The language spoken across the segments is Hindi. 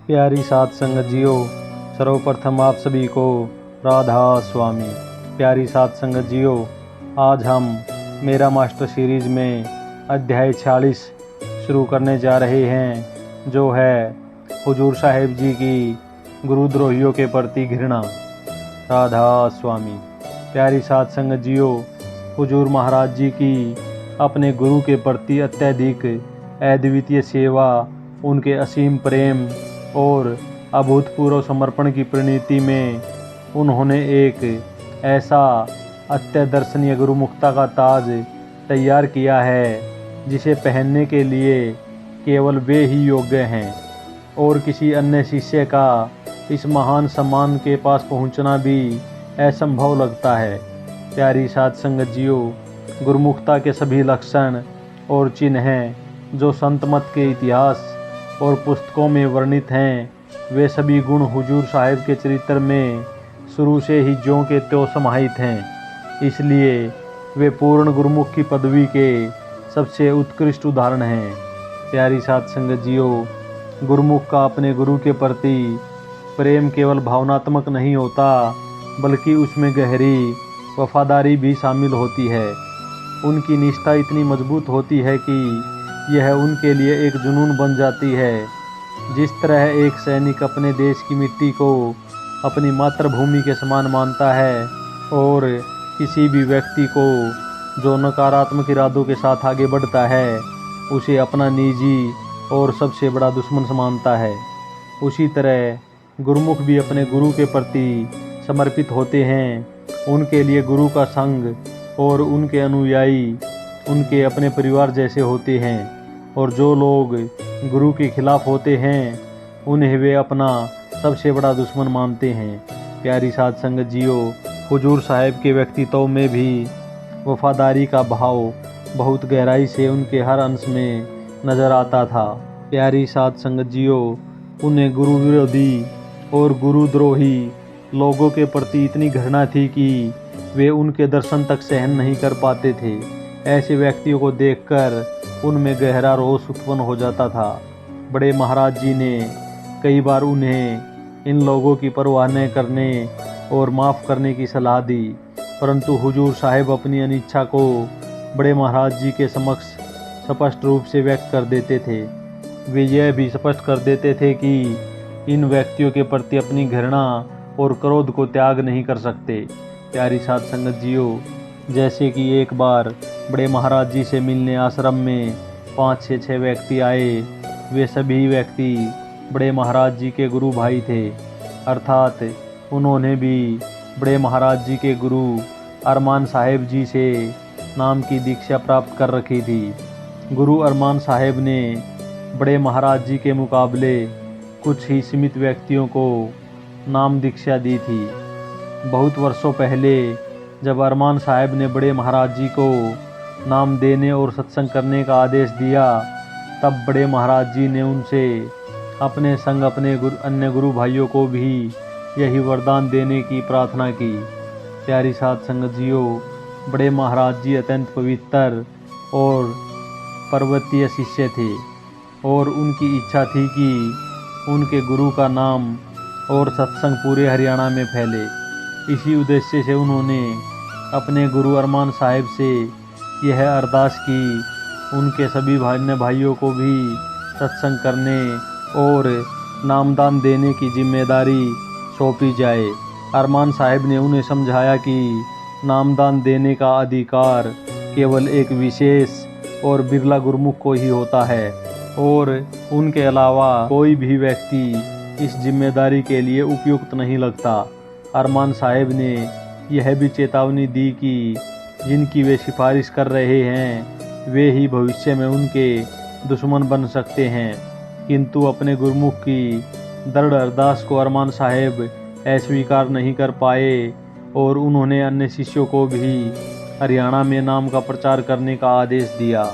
प्यारी साध संगत जियो, सर्वप्रथम आप सभी को राधा स्वामी। प्यारी साध संगत जियो, आज हम मेरा मास्टर सीरीज में अध्याय 46 शुरू करने जा रहे हैं, जो है हुजूर साहिब जी की गुरुद्रोहियों के प्रति घृणा। राधा स्वामी। प्यारी साध संगत जियो, हुजूर महाराज जी की अपने गुरु के प्रति अत्यधिक अद्वितीय सेवा, उनके असीम प्रेम और अभूतपूर्व समर्पण की परिणति में उन्होंने एक ऐसा अत्यदर्शनीय गुरुमुखता का ताज तैयार किया है, जिसे पहनने के लिए केवल वे ही योग्य हैं, और किसी अन्य शिष्य का इस महान सम्मान के पास पहुंचना भी असंभव लगता है। प्यारी साध संगत जियो, गुरुमुखता के सभी लक्षण और चिन्ह जो संत मत के इतिहास और पुस्तकों में वर्णित हैं, वे सभी गुण हुजूर साहिब के चरित्र में शुरू से ही ज्यों के त्यों समाहित हैं। इसलिए वे पूर्ण गुरुमुख की पदवी के सबसे उत्कृष्ट उदाहरण हैं। प्यारी साध संगत जियो, गुरुमुख का अपने गुरु के प्रति प्रेम केवल भावनात्मक नहीं होता, बल्कि उसमें गहरी वफादारी भी शामिल होती है। उनकी निष्ठा इतनी मजबूत होती है कि यह उनके लिए एक जुनून बन जाती है। जिस तरह एक सैनिक अपने देश की मिट्टी को अपनी मातृभूमि के समान मानता है, और किसी भी व्यक्ति को जो नकारात्मक इरादों के साथ आगे बढ़ता है, उसे अपना निजी और सबसे बड़ा दुश्मन समझता है, उसी तरह गुरुमुख भी अपने गुरु के प्रति समर्पित होते हैं। उनके लिए गुरु का संग और उनके अनुयायी उनके अपने परिवार जैसे होते हैं, और जो लोग गुरु के खिलाफ होते हैं, उन्हें वे अपना सबसे बड़ा दुश्मन मानते हैं। प्यारी साध संगत जियो, हुजूर साहिब के व्यक्तित्व में भी वफादारी का भाव बहुत गहराई से उनके हर अंश में नजर आता था। प्यारी साध संगत जियो, उन्हें गुरु विरोधी और गुरुद्रोही लोगों के प्रति इतनी घृणा थी कि वे उनके दर्शन तक सहन नहीं कर पाते थे। ऐसे व्यक्तियों को देखकर उनमें गहरा रोष उत्पन्न हो जाता था। बड़े महाराज जी ने कई बार उन्हें इन लोगों की परवाह न करने और माफ़ करने की सलाह दी, परंतु हुजूर साहिब अपनी अनिच्छा को बड़े महाराज जी के समक्ष स्पष्ट रूप से व्यक्त कर देते थे। वे यह भी स्पष्ट कर देते थे कि इन व्यक्तियों के प्रति अपनी घृणा और क्रोध को त्याग नहीं कर सकते। प्यारी साध संगत जियो, जैसे कि एक बार बड़े महाराज जी से मिलने आश्रम में 5 से 6 व्यक्ति आए। वे सभी व्यक्ति बड़े महाराज जी के गुरु भाई थे, अर्थात उन्होंने भी बड़े महाराज जी के गुरु अरमान साहिब जी से नाम की दीक्षा प्राप्त कर रखी थी। गुरु अरमान साहिब ने बड़े महाराज जी के मुकाबले कुछ ही सीमित व्यक्तियों को नाम दीक्षा दी थी। बहुत वर्षों पहले जब अरमान साहिब ने बड़े महाराज जी को नाम देने और सत्संग करने का आदेश दिया, तब बड़े महाराज जी ने उनसे अपने संग अपने अन्य गुरु भाइयों को भी यही वरदान देने की प्रार्थना की। प्यारी साध संगत जियो, बड़े महाराज जी अत्यंत पवित्र और पर्वतीय शिष्य थे, और उनकी इच्छा थी कि उनके गुरु का नाम और सत्संग पूरे हरियाणा में फैले। इसी उद्देश्य से उन्होंने अपने गुरु अरमान साहिब से यह अरदास की उनके सभी अन्य भाइयों को भी सत्संग करने और नामदान देने की जिम्मेदारी सौंपी जाए। अरमान साहिब ने उन्हें समझाया कि नामदान देने का अधिकार केवल एक विशेष और बिरला गुरुमुख को ही होता है, और उनके अलावा कोई भी व्यक्ति इस जिम्मेदारी के लिए उपयुक्त नहीं लगता। अरमान साहिब ने यह भी चेतावनी दी कि जिनकी वे सिफारिश कर रहे हैं, वे ही भविष्य में उनके दुश्मन बन सकते हैं। किंतु अपने गुरुमुख की दृढ़ अरदास को अरमान साहिब अस्वीकार नहीं कर पाए, और उन्होंने अन्य शिष्यों को भी हरियाणा में नाम का प्रचार करने का आदेश दिया।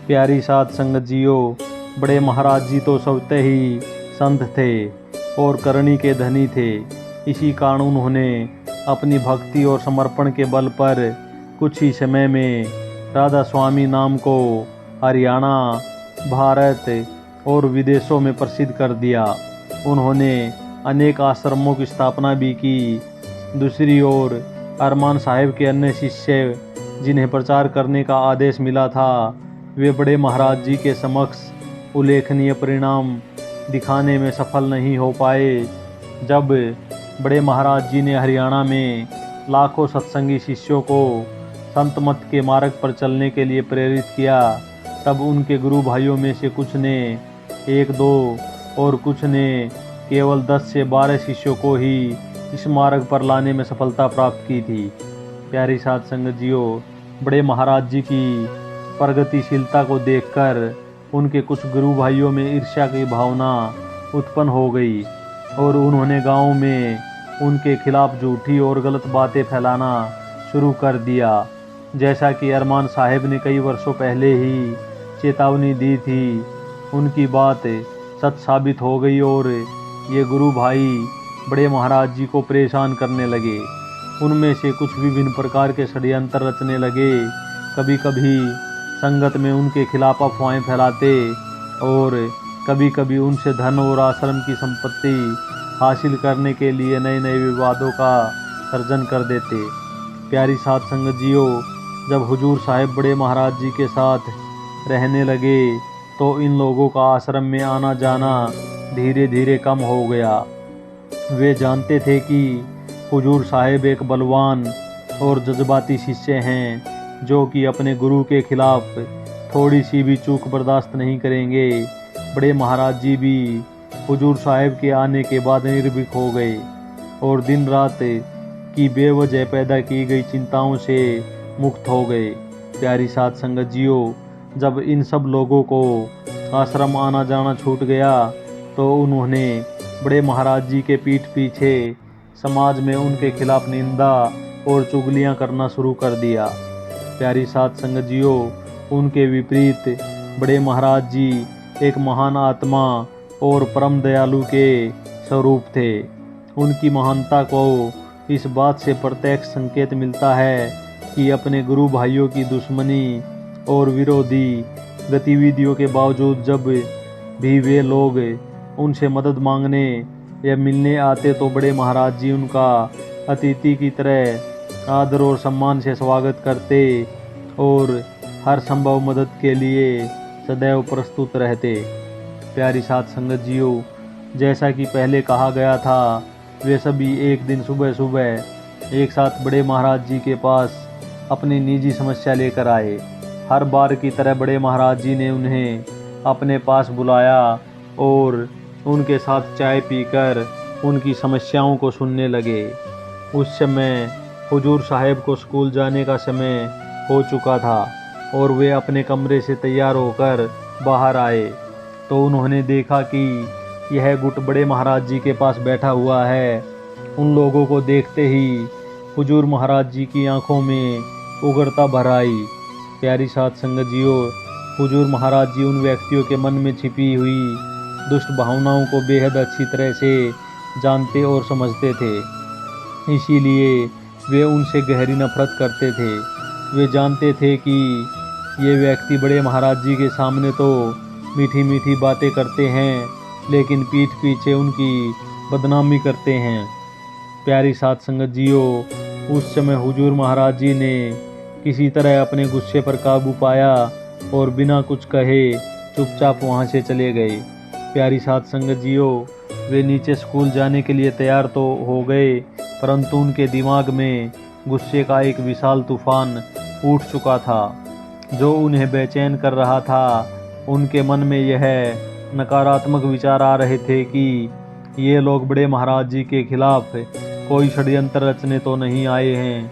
प्यारी साध संगत जियो, बड़े महाराज जी तो स्वतः ही संत थे और करणी के धनी थे। इसी कारण उन्होंने अपनी भक्ति और समर्पण के बल पर कुछ ही समय में राधा स्वामी नाम को हरियाणा, भारत और विदेशों में प्रसिद्ध कर दिया। उन्होंने अनेक आश्रमों की स्थापना भी की। दूसरी ओर अरमान साहिब के अन्य शिष्य जिन्हें प्रचार करने का आदेश मिला था, वे बड़े महाराज जी के समक्ष उल्लेखनीय परिणाम दिखाने में सफल नहीं हो पाए। जब बड़े महाराज जी ने हरियाणा में लाखों सत्संगी शिष्यों को संत मत के मार्ग पर चलने के लिए प्रेरित किया, तब उनके गुरु भाइयों में से कुछ ने 1-2 और कुछ ने केवल 10 से 12 शिष्यों को ही इस मार्ग पर लाने में सफलता प्राप्त की थी। प्यारी साध संगत जियो, बड़े महाराज जी की प्रगतिशीलता को देखकर उनके कुछ गुरु भाइयों में ईर्ष्या की भावना उत्पन्न हो गई और उन्होंने गांव में उनके खिलाफ झूठी और गलत बातें फैलाना शुरू कर दिया। जैसा कि अरमान साहिब ने कई वर्षों पहले ही चेतावनी दी थी, उनकी बात सच साबित हो गई और ये गुरु भाई बड़े महाराज जी को परेशान करने लगे। उनमें से कुछ विभिन्न प्रकार के षड्यंत्र रचने लगे। कभी कभी संगत में उनके खिलाफ अफवाहें फैलाते और कभी कभी उनसे धन और आश्रम की संपत्ति हासिल करने के लिए नए नए विवादों का सर्जन कर देते। प्यारी साध संगत जियो, जब हुजूर साहिब बड़े महाराज जी के साथ रहने लगे तो इन लोगों का आश्रम में आना जाना धीरे धीरे कम हो गया। वे जानते थे कि हुजूर साहिब एक बलवान और जज्बाती शिष्य हैं जो कि अपने गुरु के खिलाफ थोड़ी सी भी चूक बर्दाश्त नहीं करेंगे। बड़े महाराज जी भी हुजूर साहिब के आने के बाद निर्भीक हो गए और दिन रात की बेवजह पैदा की गई चिंताओं से मुक्त हो गए। प्यारी साध संगत जियो, जब इन सब लोगों को आश्रम आना जाना छूट गया तो उन्होंने बड़े महाराज जी के पीठ पीछे समाज में उनके खिलाफ निंदा और चुगलियां करना शुरू कर दिया। प्यारी साध संगत जियो, उनके विपरीत बड़े महाराज जी एक महान आत्मा और परम दयालु के स्वरूप थे। उनकी महानता को इस बात से प्रत्यक्ष संकेत मिलता है कि अपने गुरु भाइयों की दुश्मनी और विरोधी गतिविधियों के बावजूद जब भी वे लोग उनसे मदद मांगने या मिलने आते तो बड़े महाराज जी उनका अतिथि की तरह आदर और सम्मान से स्वागत करते और हर संभव मदद के लिए सदैव प्रस्तुत रहते। प्यारी साध संगत जियो, जैसा कि पहले कहा गया था, वे सभी एक दिन सुबह सुबह एक साथ बड़े महाराज जी के पास अपनी निजी समस्या लेकर आए। हर बार की तरह बड़े महाराज जी ने उन्हें अपने पास बुलाया और उनके साथ चाय पीकर उनकी समस्याओं को सुनने लगे। उस समय हुजूर साहिब को स्कूल जाने का समय हो चुका था और वे अपने कमरे से तैयार होकर बाहर आए तो उन्होंने देखा कि यह गुट बड़े महाराज जी के पास बैठा हुआ है। उन लोगों को देखते ही हुजूर महाराज जी की आंखों में उग्रता भर आई। प्यारी साध संगत जियो, हुजूर महाराज जी उन व्यक्तियों के मन में छिपी हुई दुष्ट भावनाओं को बेहद अच्छी तरह से जानते और समझते थे, इसीलिए वे उनसे गहरी नफरत करते थे। वे जानते थे कि ये व्यक्ति बड़े महाराज जी के सामने तो मीठी मीठी बातें करते हैं लेकिन पीठ पीछे उनकी बदनामी करते हैं। प्यारी साध संगत जियो, उस समय हुजूर महाराज जी ने किसी तरह अपने गुस्से पर काबू पाया और बिना कुछ कहे चुपचाप वहाँ से चले गए। प्यारी साध संगत जियो, वे नीचे स्कूल जाने के लिए तैयार तो हो गए परंतु उनके दिमाग में गुस्से का एक विशाल तूफान उठ चुका था जो उन्हें बेचैन कर रहा था। उनके मन में यह नकारात्मक विचार आ रहे थे कि ये लोग बड़े महाराज जी के खिलाफ कोई षड्यंत्र रचने तो नहीं आए हैं।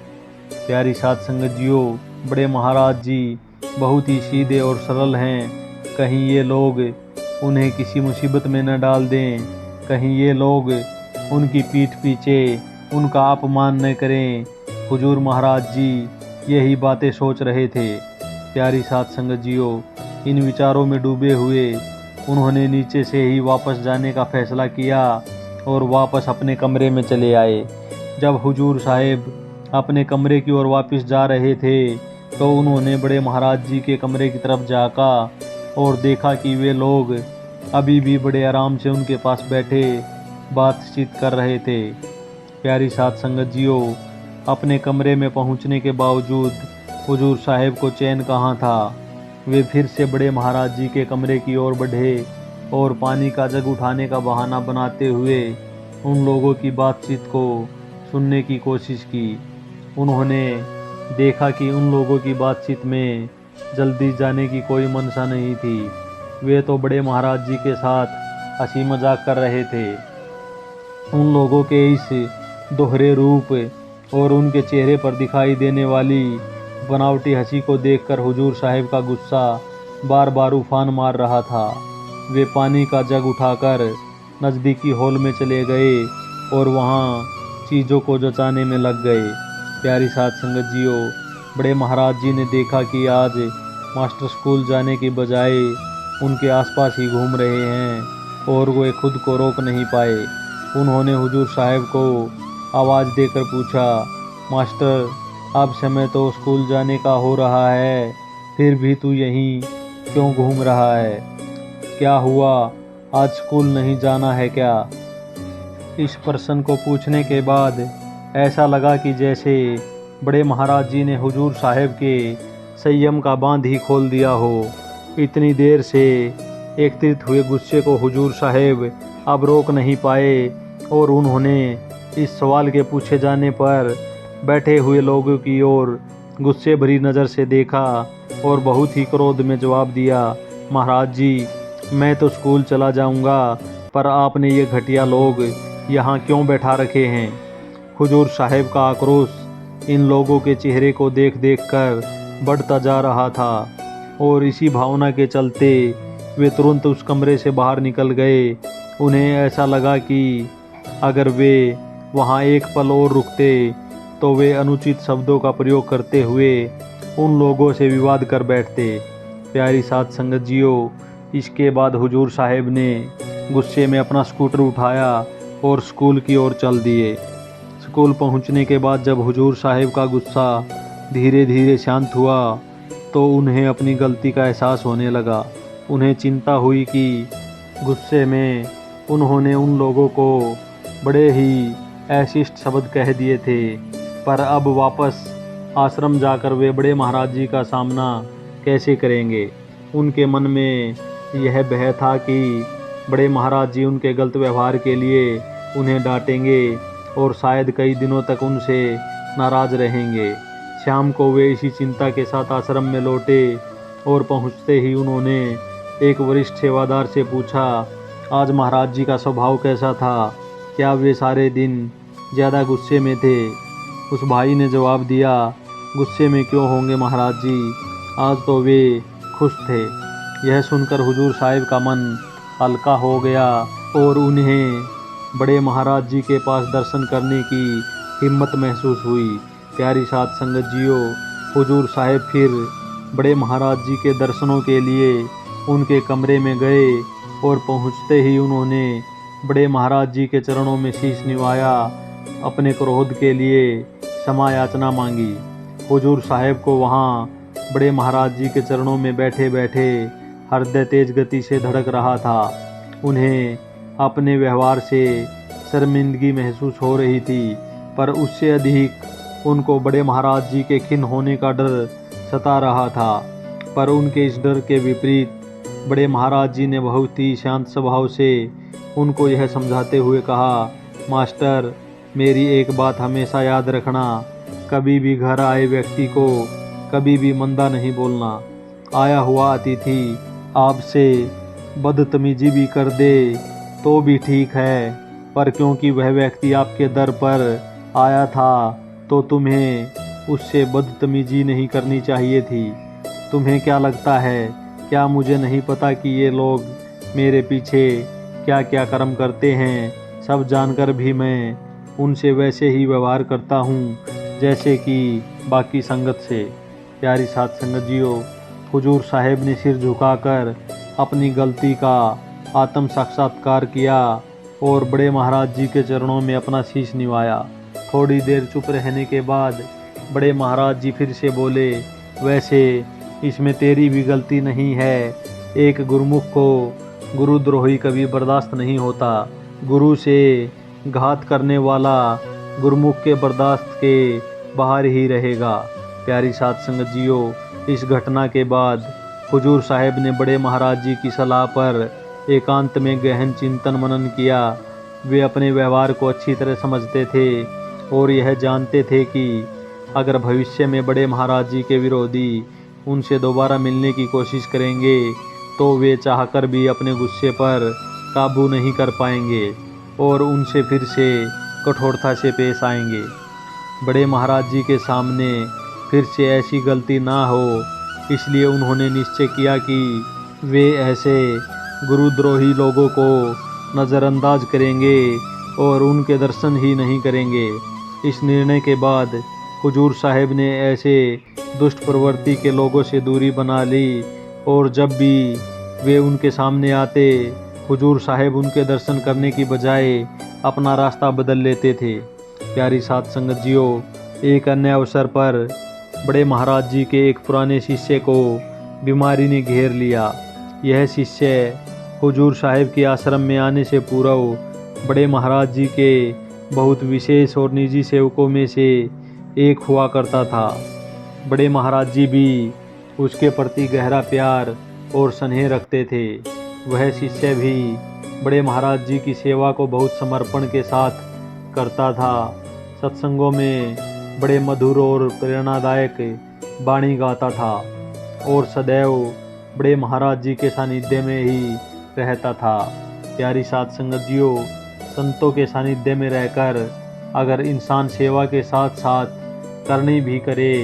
प्यारी साध संगत जियो, बड़े महाराज जी बहुत ही सीधे और सरल हैं। कहीं ये लोग उन्हें किसी मुसीबत में न डाल दें, कहीं ये लोग उनकी पीठ पीछे उनका अपमान न करें। हुजूर महाराज जी यही बातें सोच रहे थे। प्यारी साध संगत जियो, इन विचारों में डूबे हुए उन्होंने नीचे से ही वापस जाने का फैसला किया और वापस अपने कमरे में चले आए। जब हुजूर साहिब अपने कमरे की ओर वापस जा रहे थे तो उन्होंने बड़े महाराज जी के कमरे की तरफ झाँका और देखा कि वे लोग अभी भी बड़े आराम से उनके पास बैठे बातचीत कर रहे थे। प्यारी साध संगत जियो, अपने कमरे में पहुंचने के बावजूद हुजूर साहिब को चैन कहाँ था। वे फिर से बड़े महाराज जी के कमरे की ओर बढ़े और पानी का जग उठाने का बहाना बनाते हुए उन लोगों की बातचीत को सुनने की कोशिश की। उन्होंने देखा कि उन लोगों की बातचीत में जल्दी जाने की कोई मंशा नहीं थी। वे तो बड़े महाराज जी के साथ हंसी मजाक कर रहे थे। उन लोगों के इस दोहरे रूप और उनके चेहरे पर दिखाई देने वाली बनावटी हंसी को देखकर हुजूर साहिब का गुस्सा बार बार उफान मार रहा था। वे पानी का जग उठाकर नज़दीकी हॉल में चले गए और वहाँ चीज़ों को जचाने में लग गए। प्यारी साध संगत जियो, बड़े महाराज जी ने देखा कि आज मास्टर स्कूल जाने की बजाय उनके आसपास ही घूम रहे हैं और वे खुद को रोक नहीं पाए। उन्होंने हुजूर साहिब को आवाज़ देकर पूछा, मास्टर, अब समय तो स्कूल जाने का हो रहा है, फिर भी तू यहीं क्यों घूम रहा है? क्या हुआ, आज स्कूल नहीं जाना है क्या? इस प्रश्न को पूछने के बाद ऐसा लगा कि जैसे बड़े महाराज जी ने हुजूर साहिब के संयम का बांध ही खोल दिया हो। इतनी देर से एकत्रित हुए गुस्से को हुजूर साहिब अब रोक नहीं पाए और उन्होंने इस सवाल के पूछे जाने पर बैठे हुए लोगों की ओर गुस्से भरी नज़र से देखा और बहुत ही क्रोध में जवाब दिया, महाराज जी, मैं तो स्कूल चला जाऊंगा, पर आपने ये घटिया लोग यहाँ क्यों बैठा रखे हैं? हुजूर साहिब का आक्रोश इन लोगों के चेहरे को देख देख कर बढ़ता जा रहा था और इसी भावना के चलते वे तुरंत उस कमरे से बाहर निकल गए। उन्हें ऐसा लगा कि अगर वे वहाँ एक पल और रुकते तो वे अनुचित शब्दों का प्रयोग करते हुए उन लोगों से विवाद कर बैठते। प्यारी साध संगत जियो, इसके बाद हुजूर साहिब ने गुस्से में अपना स्कूटर उठाया और स्कूल की ओर चल दिए। स्कूल पहुंचने के बाद जब हुजूर साहिब का गुस्सा धीरे धीरे शांत हुआ तो उन्हें अपनी गलती का एहसास होने लगा। उन्हें चिंता हुई कि गुस्से में उन्होंने उन लोगों को बड़े ही अशिष्ट शब्द कह दिए थे, पर अब वापस आश्रम जाकर वे बड़े महाराज जी का सामना कैसे करेंगे? उनके मन में यह भय था कि बड़े महाराज जी उनके गलत व्यवहार के लिए उन्हें डांटेंगे और शायद कई दिनों तक उनसे नाराज़ रहेंगे। शाम को वे इसी चिंता के साथ आश्रम में लौटे और पहुंचते ही उन्होंने एक वरिष्ठ सेवादार से पूछा, आज महाराज जी का स्वभाव कैसा था? क्या वे सारे दिन ज़्यादा गुस्से में थे? उस भाई ने जवाब दिया, गुस्से में क्यों होंगे महाराज जी, आज तो वे खुश थे। यह सुनकर हुजूर साहिब का मन हल्का हो गया और उन्हें बड़े महाराज जी के पास दर्शन करने की हिम्मत महसूस हुई। प्यारी साध संगत जियो, हुजूर साहिब फिर बड़े महाराज जी के दर्शनों के लिए उनके कमरे में गए और पहुंचते ही उन्होंने बड़े महाराज जी के चरणों में शीश निवाया, अपने क्रोध के लिए क्षमा याचना मांगी। हुजूर साहिब को वहाँ बड़े महाराज जी के चरणों में बैठे बैठे हृदय तेज गति से धड़क रहा था। उन्हें अपने व्यवहार से शर्मिंदगी महसूस हो रही थी, पर उससे अधिक उनको बड़े महाराज जी के खिन्न होने का डर सता रहा था। पर उनके इस डर के विपरीत बड़े महाराज जी ने बहुत ही शांत स्वभाव से उनको यह समझाते हुए कहा, मास्टर, मेरी एक बात हमेशा याद रखना, कभी भी घर आए व्यक्ति को कभी भी मंदा नहीं बोलना। आया हुआ अतिथि आपसे बदतमीजी भी कर दे तो भी ठीक है, पर क्योंकि वह व्यक्ति आपके दर पर आया था तो तुम्हें उससे बदतमीजी नहीं करनी चाहिए थी। तुम्हें क्या लगता है, क्या मुझे नहीं पता कि ये लोग मेरे पीछे क्या क्या कर्म करते हैं? सब जानकर भी मैं उनसे वैसे ही व्यवहार करता हूँ जैसे कि बाकी संगत से। प्यारी साध संगत जियो, हुजूर साहिब ने सिर झुकाकर अपनी गलती का आत्म साक्षात्कार किया और बड़े महाराज जी के चरणों में अपना शीश निवाया। थोड़ी देर चुप रहने के बाद बड़े महाराज जी फिर से बोले, वैसे इसमें तेरी भी गलती नहीं है। एक गुरुमुख को गुरुद्रोही कभी बर्दाश्त नहीं होता। गुरु से घात करने वाला गुरुमुख के बर्दाश्त के बाहर ही रहेगा। प्यारी साध संगत जियो, इस घटना के बाद हुजूर साहिब ने बड़े महाराज जी की सलाह पर एकांत में गहन चिंतन मनन किया। वे अपने व्यवहार को अच्छी तरह समझते थे और यह जानते थे कि अगर भविष्य में बड़े महाराज जी के विरोधी उनसे दोबारा मिलने की कोशिश करेंगे तो वे चाहकर भी अपने गुस्से पर काबू नहीं कर पाएंगे और उनसे फिर से कठोरता से पेश आएंगे। बड़े महाराज जी के सामने फिर से ऐसी गलती ना हो, इसलिए उन्होंने निश्चय किया कि वे ऐसे गुरुद्रोही लोगों को नज़रअंदाज करेंगे और उनके दर्शन ही नहीं करेंगे। इस निर्णय के बाद हुजूर साहिब ने ऐसे दुष्ट प्रवृत्ति के लोगों से दूरी बना ली और जब भी वे उनके सामने आते हुजूर साहिब उनके दर्शन करने की बजाय अपना रास्ता बदल लेते थे। प्यारी साध संगत जियो, एक अन्य अवसर पर बड़े महाराज जी के एक पुराने शिष्य को बीमारी ने घेर लिया। यह शिष्य हुजूर साहिब के आश्रम में आने से पूर्व बड़े महाराज जी के बहुत विशेष और निजी सेवकों में से एक हुआ करता था। बड़े महाराज जी भी उसके प्रति गहरा प्यार और स्नेह रखते थे। वह शिष्य भी बड़े महाराज जी की सेवा को बहुत समर्पण के साथ करता था। सत्संगों में बड़े मधुर और प्रेरणादायक वाणी गाता था और सदैव बड़े महाराज जी के सानिध्य में ही रहता था। प्यारी साध संगत जियो, संतों के सानिध्य में रहकर अगर इंसान सेवा के साथ साथ करनी भी करे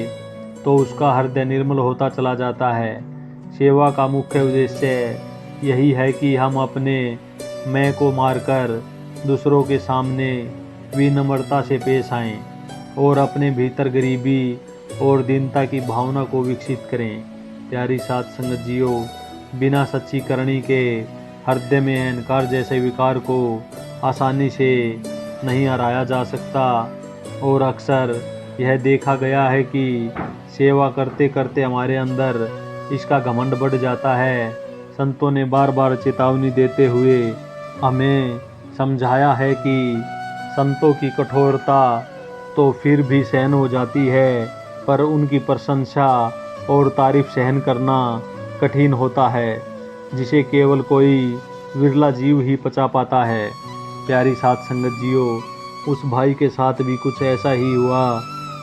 तो उसका हृदय निर्मल होता चला जाता है। सेवा का मुख्य उद्देश्य यही है कि हम अपने मैं को मारकर दूसरों के सामने विनम्रता से पेश आएं और अपने भीतर गरीबी और दीनता की भावना को विकसित करें। प्यारी साध संगत जियो, बिना सच्ची करनी के हृदय में अहंकार जैसे विकार को आसानी से नहीं हराया जा सकता और अक्सर यह देखा गया है कि सेवा करते करते हमारे अंदर इसका घमंड बढ़ जाता है। संतों ने बार बार चेतावनी देते हुए हमें समझाया है कि संतों की कठोरता तो फिर भी सहन हो जाती है, पर उनकी प्रशंसा और तारीफ सहन करना कठिन होता है, जिसे केवल कोई विरला जीव ही पचा पाता है। प्यारी साध संगत जियो, उस भाई के साथ भी कुछ ऐसा ही हुआ।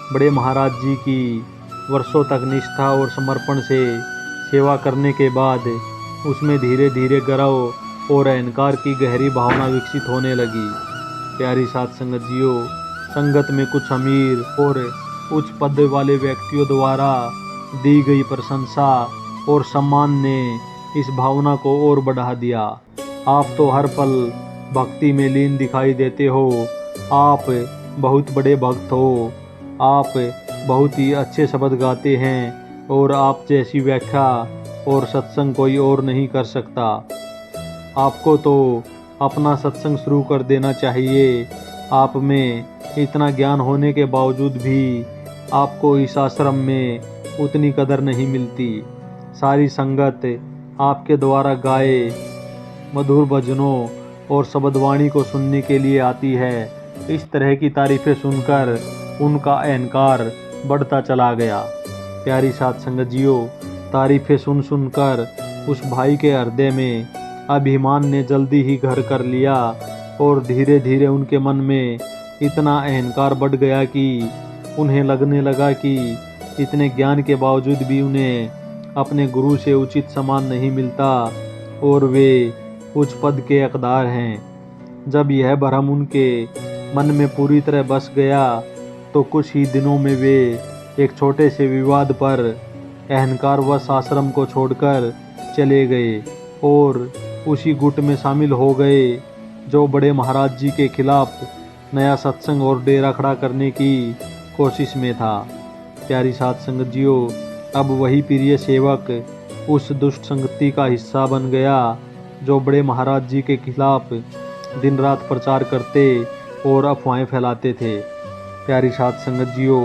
बड़े महाराज जी की वर्षों तक निष्ठा और समर्पण से सेवा करने के बाद उसमें धीरे धीरे गर्व और अहंकार की गहरी भावना विकसित होने लगी। प्यारी साध संगत जियो, संगत में कुछ अमीर और उच्च पद वाले व्यक्तियों द्वारा दी गई प्रशंसा और सम्मान ने इस भावना को और बढ़ा दिया। आप तो हर पल भक्ति में लीन दिखाई देते हो, आप बहुत बड़े भक्त हो, आप बहुत ही अच्छे शब्द गाते हैं और आप जैसी व्याख्या और सत्संग कोई और नहीं कर सकता। आपको तो अपना सत्संग शुरू कर देना चाहिए। आप में इतना ज्ञान होने के बावजूद भी आपको इस आश्रम में उतनी कदर नहीं मिलती। सारी संगत आपके द्वारा गाए मधुर भजनों और शब्दवाणी को सुनने के लिए आती है। इस तरह की तारीफें सुनकर उनका अहंकार बढ़ता चला गया। प्यारी साध संगत जियो, तारीफें सुन सुनकर उस भाई के हृदय में अभिमान ने जल्दी ही घर कर लिया और धीरे धीरे उनके मन में इतना अहंकार बढ़ गया कि उन्हें लगने लगा कि इतने ज्ञान के बावजूद भी उन्हें अपने गुरु से उचित सम्मान नहीं मिलता और वे उच्च पद के हकदार हैं। जब यह भ्रम उनके मन में पूरी तरह बस गया तो कुछ ही दिनों में वे एक छोटे से विवाद पर अहंकारवश आश्रम को छोड़कर चले गए और उसी गुट में शामिल हो गए जो बड़े महाराज जी के खिलाफ नया सत्संग और डेरा खड़ा करने की कोशिश में था। प्यारी साध संगत जियो, अब वही प्रिय सेवक उस दुष्ट संगति का हिस्सा बन गया जो बड़े महाराज जी के खिलाफ दिन रात प्रचार करते और अफवाहें फैलाते थे। प्यारी साध संगत जियो,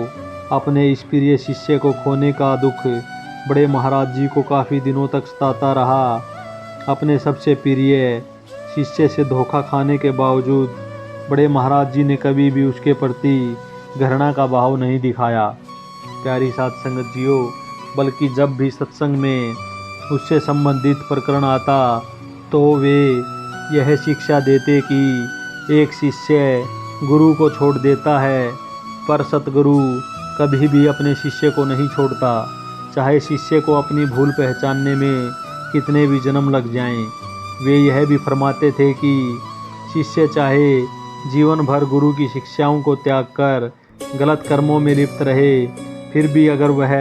अपने इस प्रिय शिष्य को खोने का दुख बड़े महाराज जी को काफ़ी दिनों तक सताता रहा। अपने सबसे प्रिय शिष्य से धोखा खाने के बावजूद बड़े महाराज जी ने कभी भी उसके प्रति घृणा का भाव नहीं दिखाया। प्यारी साध संगत जियो, बल्कि जब भी सत्संग में उससे संबंधित प्रकरण आता तो वे यह शिक्षा देते कि एक शिष्य गुरु को छोड़ देता है, पर सतगुरु कभी भी अपने शिष्य को नहीं छोड़ता, चाहे शिष्य को अपनी भूल पहचानने में कितने भी जन्म लग जाएं। वे यह भी फरमाते थे कि शिष्य चाहे जीवन भर गुरु की शिक्षाओं को त्याग कर गलत कर्मों में लिप्त रहे, फिर भी अगर वह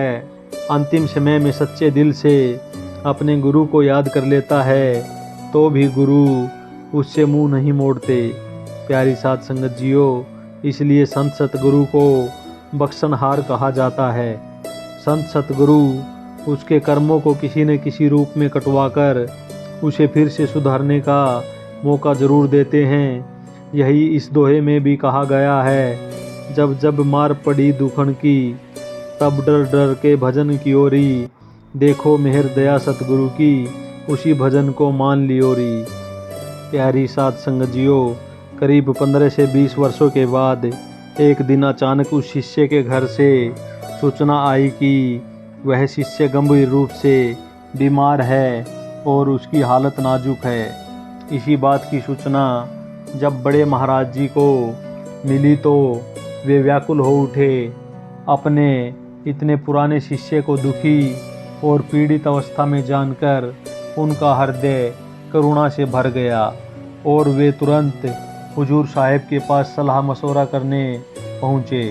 अंतिम समय में सच्चे दिल से अपने गुरु को याद कर लेता है तो भी गुरु उससे मुंह नहीं मोड़ते। प्यारी साध संगत जियो, इसलिए संत सतगुरु को बख्शनहार कहा जाता है। संत सतगुरु उसके कर्मों को किसी न किसी रूप में कटवाकर उसे फिर से सुधारने का मौका ज़रूर देते हैं। यही इस दोहे में भी कहा गया है, जब जब मार पड़ी दुखन की, तब डर डर के भजन की ओरी, देखो मेहर दया सतगुरु की, उसी भजन को मान लियोरी। प्यारी साध संगत जियो, करीब 15 से 20 वर्षों के बाद एक दिन अचानक उस शिष्य के घर से सूचना आई कि वह शिष्य गंभीर रूप से बीमार है और उसकी हालत नाजुक है। इसी बात की सूचना जब बड़े महाराज जी को मिली तो वे व्याकुल हो उठे। अपने इतने पुराने शिष्य को दुखी और पीड़ित अवस्था में जानकर उनका हृदय करुणा से भर गया और वे तुरंत हुजूर साहिब के पास सलाह मशवरा करने पहुँचे।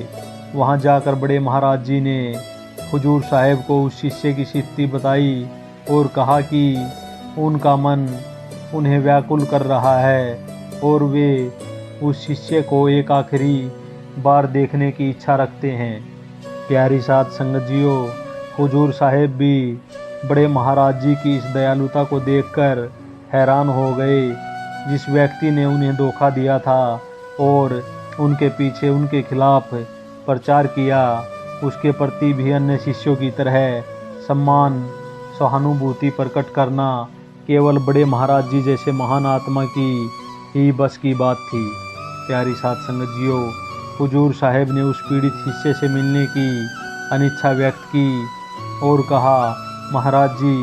वहाँ जाकर बड़े महाराज जी ने हुजूर साहिब को उस शिष्य की स्थिति बताई और कहा कि उनका मन उन्हें व्याकुल कर रहा है और वे उस शिष्य को एक आखिरी बार देखने की इच्छा रखते हैं। प्यारी साध संगत जियो, हुजूर साहिब भी बड़े महाराज जी की इस दयालुता को देखकर हैरान हो गए। जिस व्यक्ति ने उन्हें धोखा दिया था और उनके पीछे उनके खिलाफ प्रचार किया, उसके प्रति भी अन्य शिष्यों की तरह सम्मान सहानुभूति प्रकट करना केवल बड़े महाराज जी जैसे महान आत्मा की ही बस की बात थी। प्यारी साध संगत जियो, हुजूर साहिब ने उस पीड़ित शिष्य से मिलने की अनिच्छा व्यक्त की और कहा, महाराज जी,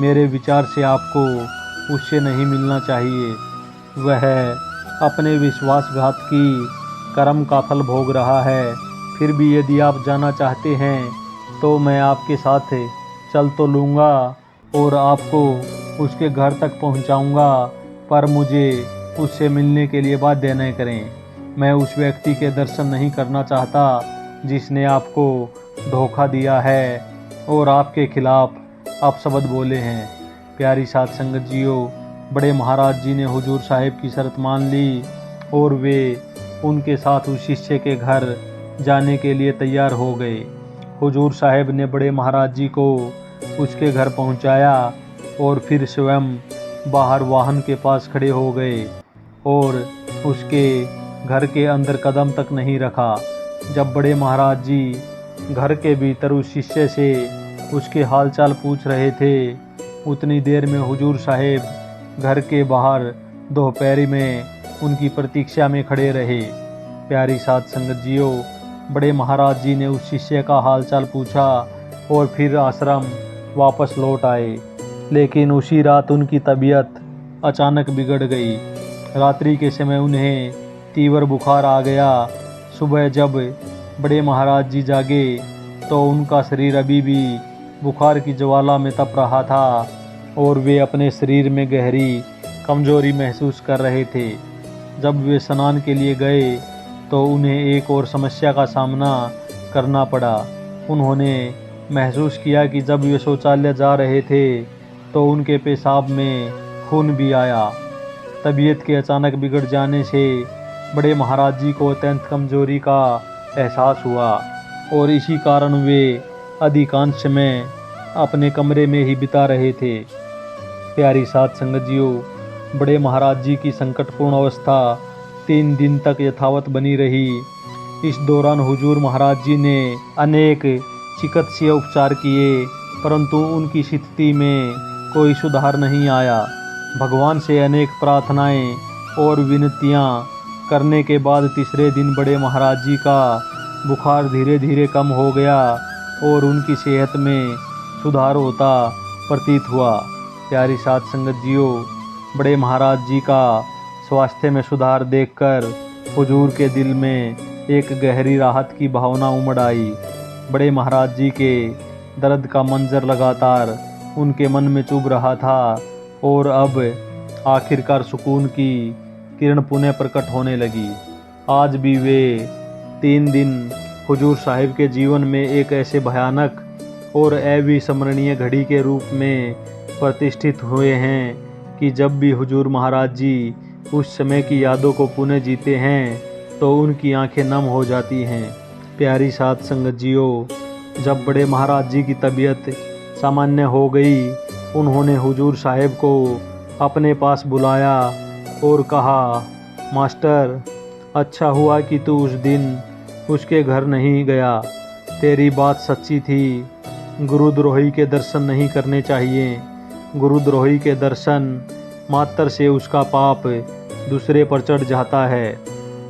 मेरे विचार से आपको उससे नहीं मिलना चाहिए। वह अपने विश्वासघात की कर्म का फल भोग रहा है। फिर भी यदि आप जाना चाहते हैं तो मैं आपके साथ चल तो लूँगा और आपको उसके घर तक पहुँचाऊँगा, पर मुझे उससे मिलने के लिए बाध्य न करें। मैं उस व्यक्ति के दर्शन नहीं करना चाहता जिसने आपको धोखा दिया है और आपके खिलाफ अपशब्द बोले हैं। प्यारी साध संगत जियो, बड़े महाराज जी ने हुजूर साहिब की शर्त मान ली और वे उनके साथ उस शिष्य के घर जाने के लिए तैयार हो गए। हुजूर साहिब ने बड़े महाराज जी को उसके घर पहुंचाया और फिर स्वयं बाहर वाहन के पास खड़े हो गए और उसके घर के अंदर कदम तक नहीं रखा। जब बड़े महाराज जी घर के भीतर उस शिष्य से उसके हालचाल पूछ रहे थे, उतनी देर में हुजूर साहिब घर के बाहर दोपहरी में उनकी प्रतीक्षा में खड़े रहे। प्यारी साध संगत जियो, बड़े महाराज जी ने उस शिष्य का हालचाल पूछा और फिर आश्रम वापस लौट आए। लेकिन उसी रात उनकी तबीयत अचानक बिगड़ गई। रात्रि के समय उन्हें तीव्र बुखार आ गया। सुबह जब बड़े महाराज जी जागे तो उनका शरीर अभी भी बुखार की ज्वाला में तप रहा था और वे अपने शरीर में गहरी कमजोरी महसूस कर रहे थे। जब वे स्नान के लिए गए तो उन्हें एक और समस्या का सामना करना पड़ा। उन्होंने महसूस किया कि जब वे शौचालय जा रहे थे तो उनके पेशाब में खून भी आया। तबीयत के अचानक बिगड़ जाने से बड़े महाराज जी को अत्यंत कमजोरी का एहसास हुआ और इसी कारण वे अधिकांश समय अपने कमरे में ही बिता रहे थे। प्यारी साध संगत जियो, बड़े महाराज जी की संकटपूर्ण अवस्था 3 दिन तक यथावत बनी रही। इस दौरान हुजूर महाराज जी ने अनेक चिकित्सीय उपचार किए, परंतु उनकी स्थिति में कोई सुधार नहीं आया। भगवान से अनेक प्रार्थनाएं और विनतियां करने के बाद तीसरे दिन बड़े महाराज जी का बुखार धीरे धीरे कम हो गया और उनकी सेहत में सुधार होता प्रतीत हुआ। प्यारी साध संगत जियो, बड़े महाराज जी का स्वास्थ्य में सुधार देखकर हुजूर के दिल में एक गहरी राहत की भावना उमड़ आई। बड़े महाराज जी के दर्द का मंजर लगातार उनके मन में चुभ रहा था और अब आखिरकार सुकून की किरण पुनः प्रकट होने लगी। आज भी वे 3 दिन हुजूर साहिब के जीवन में एक ऐसे भयानक और अविस्मरणीय घड़ी के रूप में प्रतिष्ठित हुए हैं कि जब भी हुजूर महाराज जी उस समय की यादों को पुनः जीते हैं तो उनकी आंखें नम हो जाती हैं। प्यारी साध संगत जियो, जब बड़े महाराज जी की तबीयत सामान्य हो गई, उन्होंने हुजूर साहिब को अपने पास बुलाया और कहा, मास्टर, अच्छा हुआ कि तू उस दिन उसके घर नहीं गया। तेरी बात सच्ची थी। गुरुद्रोही के दर्शन नहीं करने चाहिए। गुरुद्रोही के दर्शन मात्र से उसका पाप दूसरे पर चढ़ जाता है।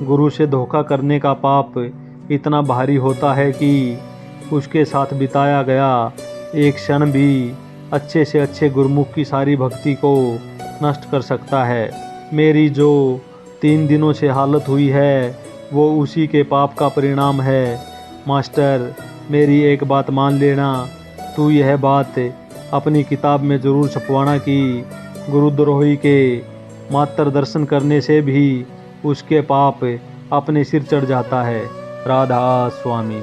गुरु से धोखा करने का पाप इतना भारी होता है कि उसके साथ बिताया गया एक क्षण भी अच्छे से अच्छे गुरुमुख की सारी भक्ति को नष्ट कर सकता है। मेरी जो 3 दिनों से हालत हुई है वो उसी के पाप का परिणाम है। मास्टर, मेरी एक बात मान लेना, तू यह बात अपनी किताब में ज़रूर छपवाना कि गुरुद्रोही के मात्र दर्शन करने से भी उसके पाप अपने सिर चढ़ जाता है। राधा स्वामी।